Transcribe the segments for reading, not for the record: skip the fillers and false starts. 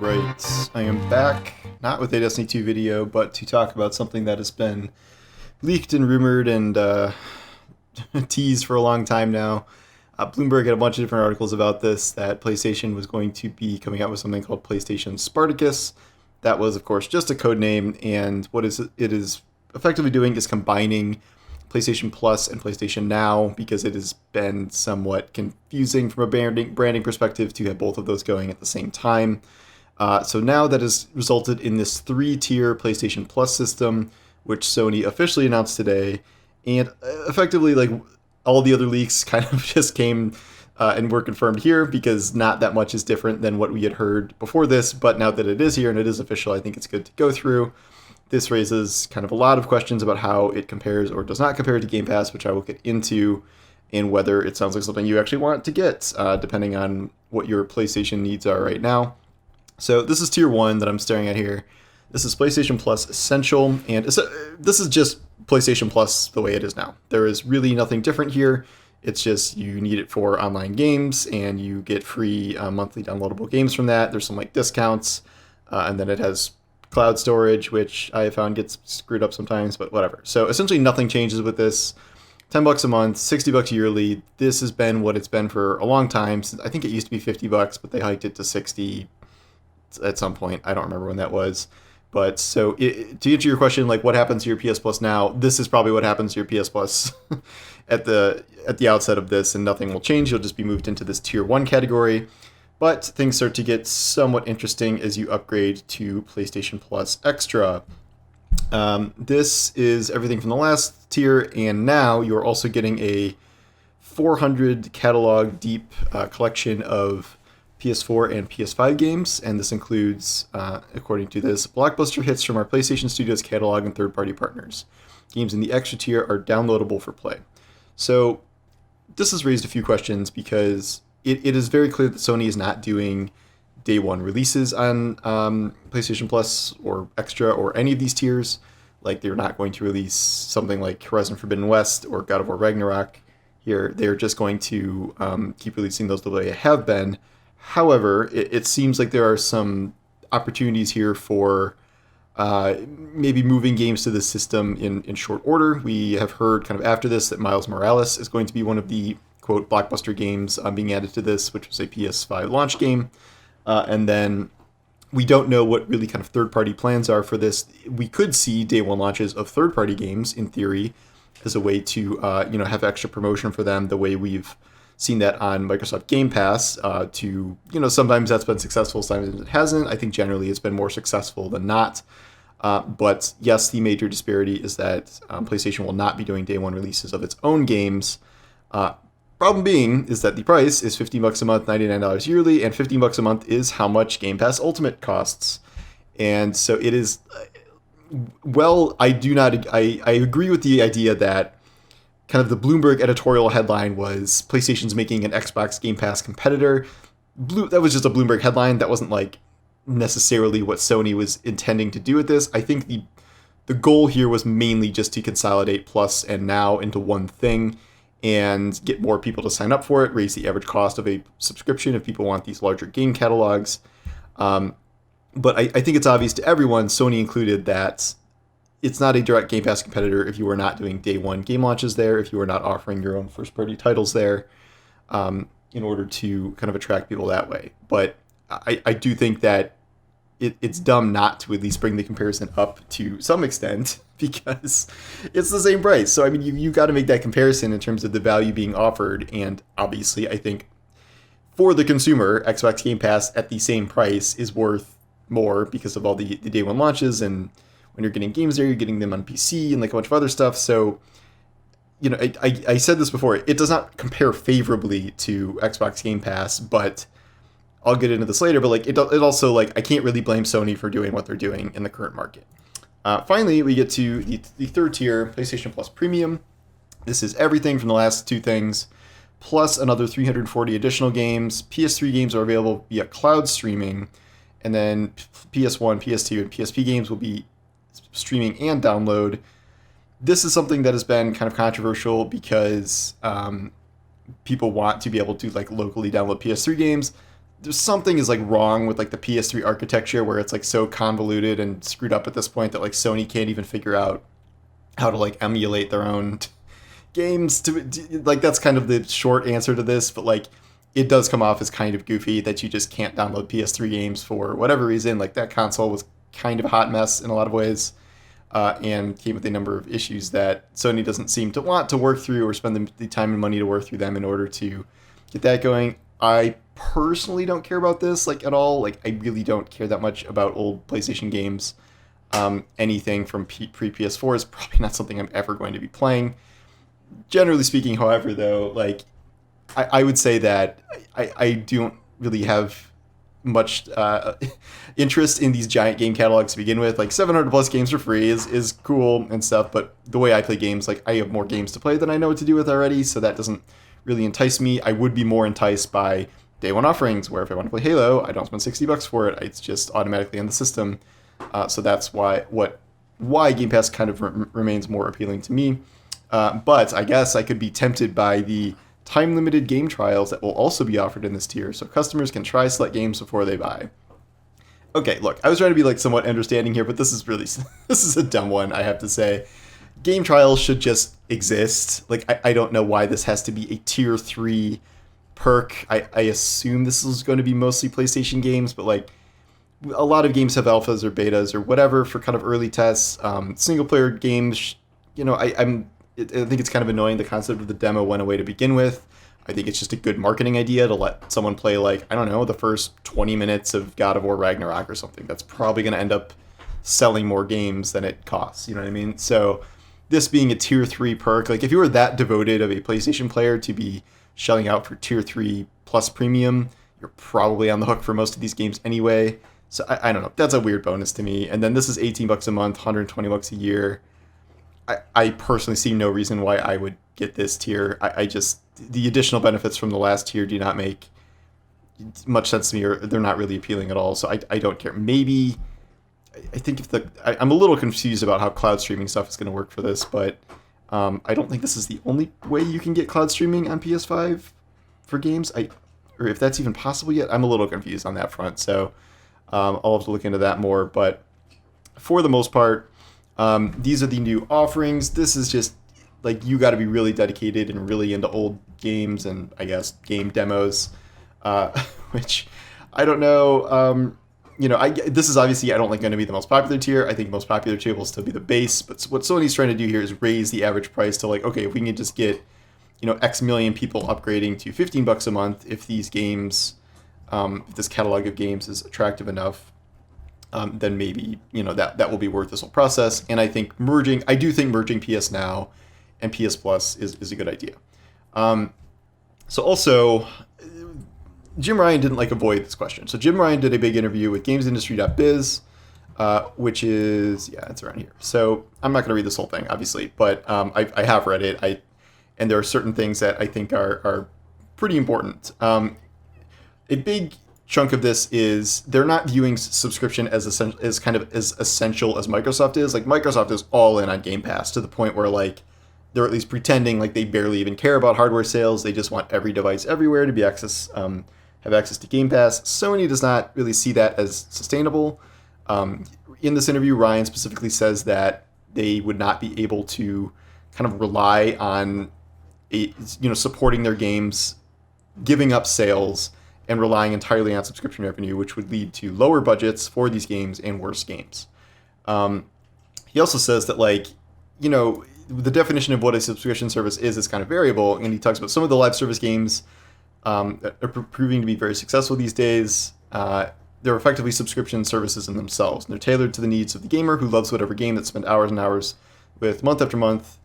Alright, I am back, not with a Destiny 2 video, but to talk about something that has been leaked and rumored and teased for a long time now. Bloomberg had a bunch of different articles about this, that PlayStation was going to be coming out with something called PlayStation Spartacus. That was, of course, just a code name, and what it is effectively doing is combining PlayStation Plus and PlayStation Now, because it has been somewhat confusing from a branding perspective to have both of those going at the same time. So now that has resulted in this 3-tier PlayStation Plus system, which Sony officially announced today, and effectively, like, all the other leaks kind of just came and were confirmed here, because not that much is different than what we had heard before this, but now that it is here and it is official, I think it's good to go through. This raises kind of a lot of questions about how it compares or does not compare to Game Pass, which I will get into, and whether it sounds like something you actually want to get, depending on what your PlayStation needs are right now. So this is tier 1 that I'm staring at here. This is PlayStation Plus Essential, and this is just PlayStation Plus the way it is now. There is really nothing different here. It's just you need it for online games, and you get free monthly downloadable games from that. There's some like discounts, and then it has cloud storage, which I have found gets screwed up sometimes, but whatever. So essentially nothing changes with this. $10 a month, $60 yearly. This has been what it's been for a long time. I think it used to be $50, but they hiked it to 60 at some point. I don't remember when that was. But so to answer your question, like what happens to your PS Plus now, this is probably what happens to your PS Plus at the outset of this, and nothing will change. You'll just be moved into this tier 1 category. But things start to get somewhat interesting as you upgrade to PlayStation Plus Extra. This is everything from the last tier, and now you're also getting a 400 catalog deep collection of PS4 and PS5 games, and this includes, according to this, blockbuster hits from our PlayStation Studios catalog and third-party partners. Games in the extra tier are downloadable for play. So this has raised a few questions, because it is very clear that Sony is not doing day one releases on PlayStation Plus or Extra or any of these tiers. Like, they're not going to release something like Horizon Forbidden West or God of War Ragnarok here. They're just going to keep releasing those the way they have been. However, it seems like there are some opportunities here for maybe moving games to the system in short order. We have heard kind of after this that Miles Morales is going to be one of the quote blockbuster games being added to this, which was a PS5 launch game. And then we don't know what really kind of third-party plans are for this. We could see day one launches of third-party games in theory as a way to have extra promotion for them, the way we've seen that on Microsoft Game Pass. Sometimes that's been successful, sometimes it hasn't. I think generally it's been more successful than not. But yes, the major disparity is that PlayStation will not be doing day one releases of its own games. Problem being is that the price is $50 a month, $99 yearly, and $15 a month is how much Game Pass Ultimate costs. And so it is, I agree with the idea that kind of the Bloomberg editorial headline was PlayStation's making an Xbox Game Pass competitor. That was just a Bloomberg headline. That wasn't like necessarily what Sony was intending to do with this. I think the goal here was mainly just to consolidate Plus and Now into one thing and get more people to sign up for it, raise the average cost of a subscription if people want these larger game catalogs. But I think it's obvious to everyone, Sony included, that it's not a direct Game Pass competitor if you are not doing day one game launches there, if you are not offering your own first-party titles there, in order to kind of attract people that way. But I do think that it's dumb not to at least bring the comparison up to some extent, because it's the same price. So, I mean, you got to make that comparison in terms of the value being offered. And obviously, I think for the consumer, Xbox Game Pass at the same price is worth more because of all the day one launches. And when you're getting games there, you're getting them on PC and like a bunch of other stuff. So, I said this before, it does not compare favorably to Xbox Game Pass, but I'll get into this later. But like it also, like, I can't really blame Sony for doing what they're doing in the current market. Finally, we get to the third tier, PlayStation Plus Premium. This is everything from the last two things, plus another 340 additional games. PS3 games are available via cloud streaming, and then PS1, PS2, and PSP games will be streaming and download. This is something that has been kind of controversial because people want to be able to like locally download PS3 games. there's something is like wrong with like the PS3 architecture where it's like so convoluted and screwed up at this point that like Sony can't even figure out how to like emulate their own games to like that's kind of the short answer to this, but like it does come off as kind of goofy that you just can't download PS3 games for whatever reason. Like that console was kind of a hot mess in a lot of ways, and came with a number of issues that Sony doesn't seem to want to work through or spend the time and money to work through them in order to get that going. I personally don't care about this like at all. Like I really don't care that much about old PlayStation games. Anything from pre PS4 is probably not something I'm ever going to be playing. Generally speaking, however, though, like I would say that I don't really have much interest in these giant game catalogs to begin with. Like 700 plus games for free is cool and stuff, but the way I play games, like I have more games to play than I know what to do with already, so that doesn't really entice me. I would be more enticed by day one offerings, where if I want to play Halo, I don't spend $60 for it. It's just automatically in the system. So that's why Game Pass kind of remains more appealing to me. But I guess I could be tempted by the time-limited game trials that will also be offered in this tier, so customers can try select games before they buy. Okay, look, I was trying to be like somewhat understanding here, but this is a dumb one, I have to say. Game trials should just exist. Like, I don't know why this has to be a tier 3 perk. I assume this is going to be mostly PlayStation games, but like, a lot of games have alphas or betas or whatever for kind of early tests. Single-player games, I think it's kind of annoying the concept of the demo went away to begin with. I think it's just a good marketing idea to let someone play, like, I don't know, the first 20 minutes of God of War Ragnarok or something. That's probably going to end up selling more games than it costs, you know what I mean? So this being a tier 3 perk, like if you were that devoted of a PlayStation player to be shelling out for tier 3 plus premium, you're probably on the hook for most of these games anyway. So I don't know. That's a weird bonus to me. And then this is $18 a month, $120 a year. I personally see no reason why I would get this tier. The additional benefits from the last tier do not make much sense to me, or they're not really appealing at all. So I don't care. Maybe I think I'm a little confused about how cloud streaming stuff is going to work for this, but I don't think this is the only way you can get cloud streaming on PS5 for games. Or if that's even possible yet. I'm a little confused on that front. So I'll have to look into that more. But for the most part, these are the new offerings. This is just like you got to be really dedicated and really into old games and I guess game demos, which I don't know. This is obviously I don't think going to be the most popular tier. I think the most popular tier will still be the base. But what Sony's trying to do here is raise the average price to like, okay, if we can just get X million people upgrading to $15 a month, if these games, if this catalog of games is attractive enough, then maybe that will be worth this whole process. And I do think merging PS Now and PS Plus is a good idea. So also, Jim Ryan didn't avoid this question. So Jim Ryan did a big interview with GamesIndustry.biz, which is it's around here. So I'm not going to read this whole thing, obviously, but I have read it. And there are certain things that I think are pretty important. A big chunk of this is they're not viewing subscription as essential as Microsoft is. Like Microsoft is all in on Game Pass to the point where like they're at least pretending like they barely even care about hardware sales. They just want every device everywhere to have access to Game Pass. Sony does not really see that as sustainable. In this interview, Ryan specifically says that they would not be able to kind of rely on supporting their games, giving up sales, and relying entirely on subscription revenue, which would lead to lower budgets for these games and worse games. He also says that, the definition of what a subscription service is kind of variable, and he talks about some of the live service games that are proving to be very successful these days. They're effectively subscription services in themselves, and they're tailored to the needs of the gamer who loves whatever game that spent hours and hours with month after month.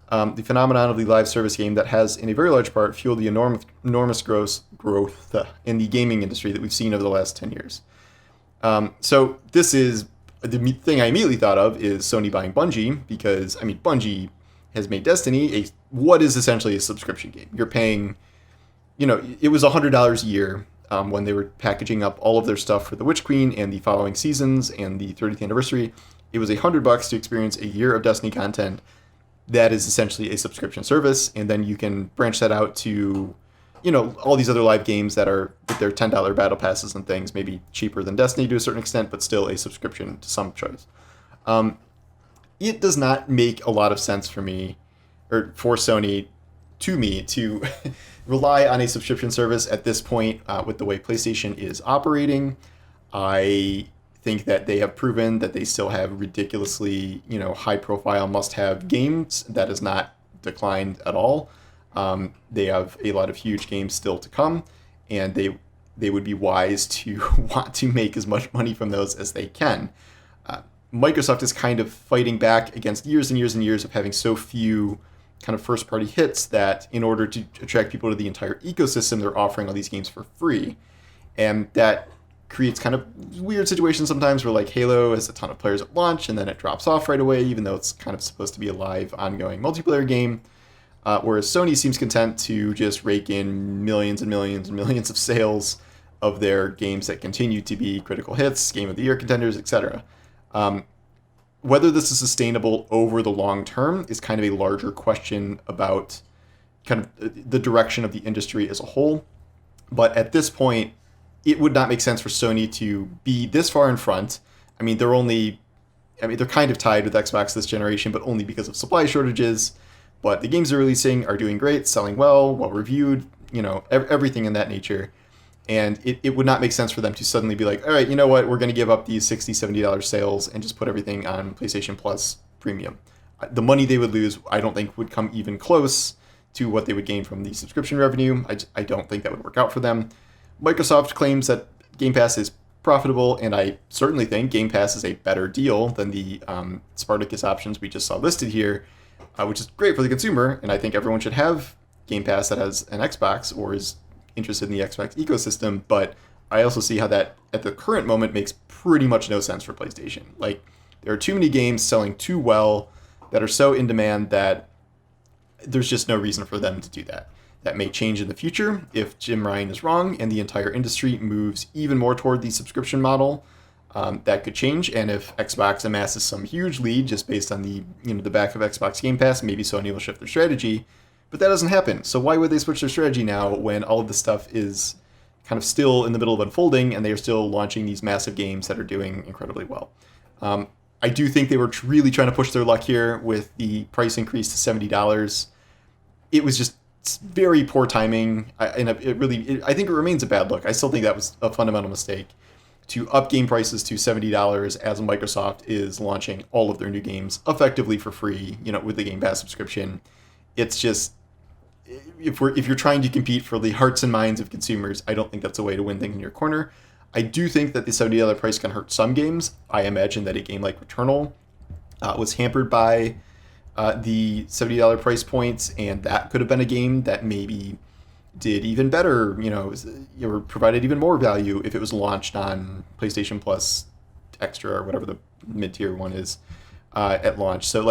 The phenomenon of the live service game that has, in a very large part, fueled the enormous growth in the gaming industry that we've seen over the last 10 years. So this is the thing I immediately thought of is Sony buying Bungie, because Bungie has made Destiny what is essentially a subscription game. You're paying, it was $100 a year when they were packaging up all of their stuff for the Witch Queen and the following seasons and the 30th anniversary. It was $100 to experience a year of Destiny content. That is essentially a subscription service, and then you can branch that out to, all these other live games that are with their $10 battle passes and things, maybe cheaper than Destiny to a certain extent, but still a subscription to some choice. It does not make a lot of sense for me, or for Sony, to rely on a subscription service at this point with the way PlayStation is operating. I think that they have proven that they still have ridiculously, high-profile must-have games. That has not declined at all. They have a lot of huge games still to come, and they would be wise to want to make as much money from those as they can. Microsoft is kind of fighting back against years and years and years of having so few kind of first-party hits that in order to attract people to the entire ecosystem, they're offering all these games for free. And that creates kind of weird situations sometimes where like Halo has a ton of players at launch and then it drops off right away, even though it's kind of supposed to be a live, ongoing multiplayer game. Whereas Sony seems content to just rake in millions and millions and millions of sales of their games that continue to be critical hits, Game of the Year contenders, etc. Whether this is sustainable over the long term is kind of a larger question about kind of the direction of the industry as a whole. But at this point, it would not make sense for Sony to be this far in front. They're kind of tied with Xbox this generation, but only because of supply shortages. But the games they're releasing are doing great, selling well reviewed, everything in that nature. And it would not make sense for them to suddenly be like, all right, you know what, we're going to give up these $60, $70 sales and just put everything on PlayStation Plus Premium. The money they would lose, I don't think, would come even close to what they would gain from the subscription revenue. I don't think that would work out for them. Microsoft claims that Game Pass is profitable, and I certainly think Game Pass is a better deal than the Spartacus options we just saw listed here, which is great for the consumer, and I think everyone should have Game Pass that has an Xbox or is interested in the Xbox ecosystem, but I also see how that at the current moment makes pretty much no sense for PlayStation. Like, there are too many games selling too well that are so in demand that there's just no reason for them to do that. That may change in the future if Jim Ryan is wrong and the entire industry moves even more toward the subscription model. That could change, and if Xbox amasses some huge lead just based on the back of Xbox Game Pass, maybe Sony will shift their strategy. But that doesn't happen. So why would they switch their strategy now when all of this stuff is kind of still in the middle of unfolding and they are still launching these massive games that are doing incredibly well? I do think they were really trying to push their luck here with the price increase to $70. It was just very poor timing, and I think it remains a bad look. I still think that was a fundamental mistake to up game prices to $70 as Microsoft is launching all of their new games effectively for free, with the Game Pass subscription. It's just, if you're trying to compete for the hearts and minds of consumers, I don't think that's a way to win things in your corner. I do think that the $70 price can hurt some games. I imagine that a game like Returnal was hampered by the $70 price points, and that could have been a game that maybe did even better, or provided even more value if it was launched on PlayStation Plus Extra or whatever the mid-tier one is at launch. So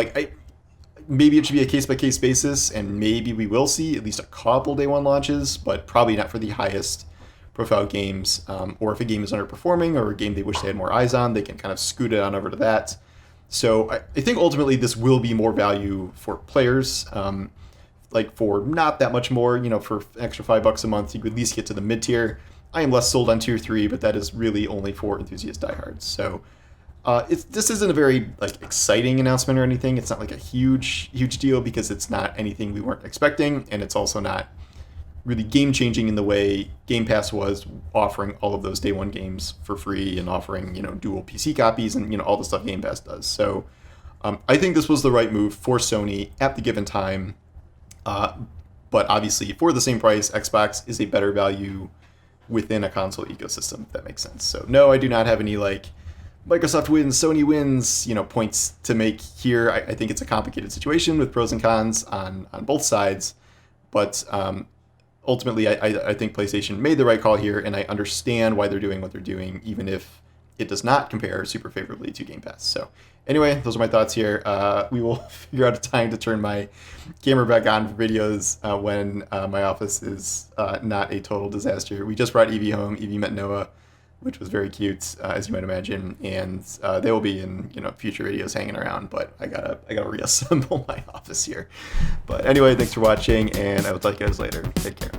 maybe it should be a case-by-case basis, and maybe we will see at least a couple day one launches, but probably not for the highest profile games. Or if a game is underperforming or a game they wish they had more eyes on, they can kind of scoot it on over to that. So I think ultimately this will be more value for players. For not that much more, for an extra $5 a month, you could at least get to the mid-tier. I am less sold on Tier 3, but that is really only for enthusiast diehards. So this isn't a very exciting announcement or anything. It's not like a huge deal because it's not anything we weren't expecting, and it's also not really game-changing in the way Game Pass was, offering all of those day one games for free and offering dual PC copies and all the stuff Game Pass does. So I think this was the right move for Sony at the given time. But obviously, for the same price, Xbox is a better value within a console ecosystem, if that makes sense. So no, I do not have any Microsoft wins, Sony wins, points to make here. I think it's a complicated situation with pros and cons on both sides. But ultimately, I think PlayStation made the right call here, and I understand why they're doing what they're doing, even if it does not compare super favorably to Game Pass. So anyway, those are my thoughts here. We will figure out a time to turn my camera back on for videos when my office is not a total disaster. We just brought Evie home. Evie met Noah, which was very cute, as you might imagine, and they will be in future videos hanging around. But I gotta reassemble my office here. But anyway, thanks for watching, and I will talk to you guys later. Take care.